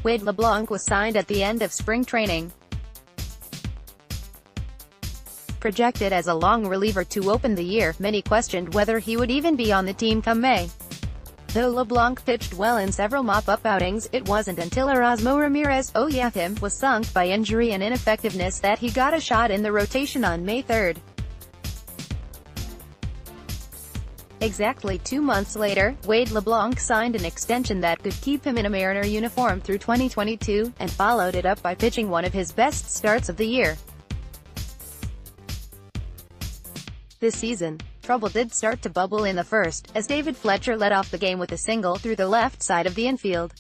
Wade LeBlanc was signed at the end of spring training. Projected as a long reliever to open the year, many questioned whether he would even be on the team come May. Though LeBlanc pitched well in several mop-up outings, it wasn't until Erasmo Ramírez, was sunk by injury and ineffectiveness that he got a shot in the rotation on May 3. Exactly 2 months later, Wade LeBlanc signed an extension that could keep him in a Mariner uniform through 2022, and followed it up by pitching one of his best starts of the year. This season, trouble did start to bubble in the first, as David Fletcher led off the game with a single through the left side of the infield.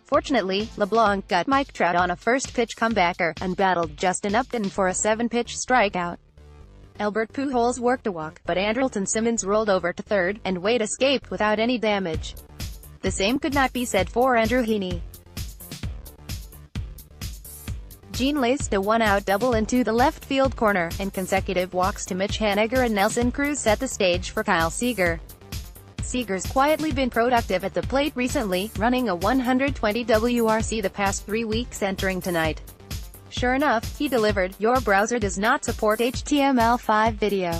Fortunately, LeBlanc got Mike Trout on a first-pitch comebacker, and battled Justin Upton for a 7-pitch strikeout. Albert Pujols worked a walk, but Andrelton Simmons rolled over to third, and Wade escaped without any damage. The same could not be said for Andrew Heaney. Gene laced a one-out double into the left field corner, and consecutive walks to Mitch Haniger and Nelson Cruz set the stage for Kyle Seager. Seager's quietly been productive at the plate recently, running a 120 WRC the past 3 weeks entering tonight. Sure enough, he delivered. Your browser does not support HTML5 video.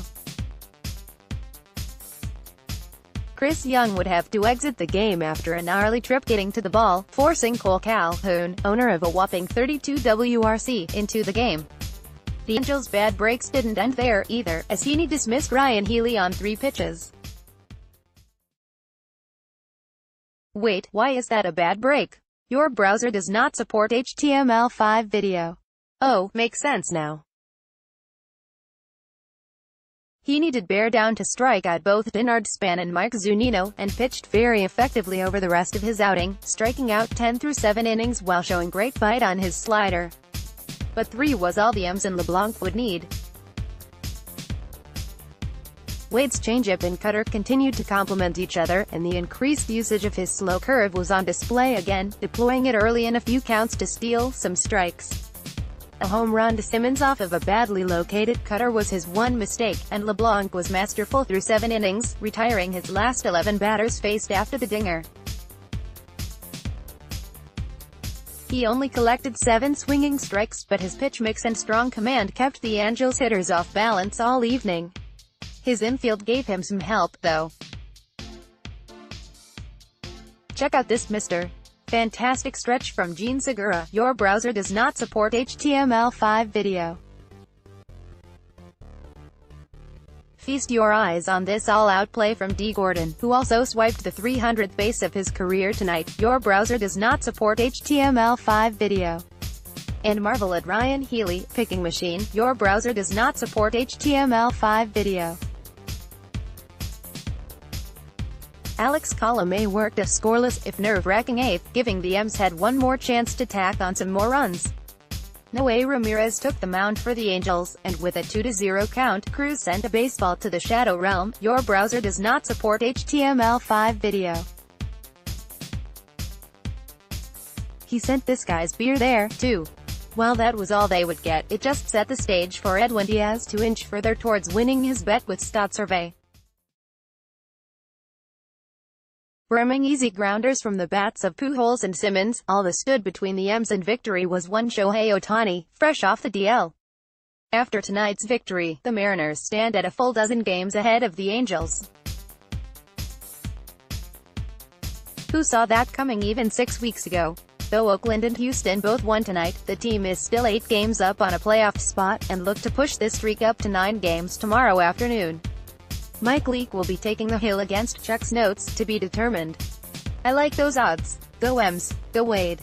Chris Young would have to exit the game after a gnarly trip getting to the ball, forcing Cole Calhoun, owner of a whopping 32 WRC, into the game. The Angels' bad breaks didn't end there, either, as Heaney dismissed Ryan Healy on 3 pitches. Wait, why is that a bad break? Your browser does not support HTML5 video. Oh, makes sense now. Heaney did bear down to strike out both Denard Span and Mike Zunino, and pitched very effectively over the rest of his outing, striking out 10 through 7 innings while showing great bite on his slider. But 3 was all the M's and LeBlanc would need. Wade's changeup and cutter continued to complement each other, and the increased usage of his slow curve was on display again, deploying it early in a few counts to steal some strikes. A home run to Simmons off of a badly located cutter was his one mistake, and LeBlanc was masterful through 7 innings, retiring his last 11 batters faced after the dinger. He only collected 7 swinging strikes, but his pitch mix and strong command kept the Angels hitters off balance all evening. His infield gave him some help, though. Check out this Mr. Fantastic stretch from Gene Segura. Your browser does not support HTML5 video. Feast your eyes on this all-out play from D. Gordon, who also swiped the 300th base of his career tonight. Your browser does not support HTML5 video. And marvel at Ryan Healy, picking machine. Your browser does not support HTML5 video. Alex Colomé worked a scoreless, if nerve-wracking 8th, giving the M's had one more chance to tack on some more runs. Wade Ramírez took the mound for the Angels, and with a 2-0 count, Cruz sent a baseball to the Shadow Realm. Your browser does not support HTML5 video. He sent this guy's beer there, too. Well, that was all they would get. It just set the stage for Edwin Diaz to inch further towards winning his bet with Stott Survey. Brimming easy grounders from the bats of Pujols and Simmons, all that stood between the M's and victory was one Shohei Ohtani, fresh off the DL. After tonight's victory, the Mariners stand at a full dozen games ahead of the Angels. Who saw that coming even 6 weeks ago? Though Oakland and Houston both won tonight, the team is still 8 games up on a playoff spot, and look to push this streak up to 9 games tomorrow afternoon. Mike Leake will be taking the hill against Chuck's notes, to be determined. I like those odds. Go M's. Go Wade.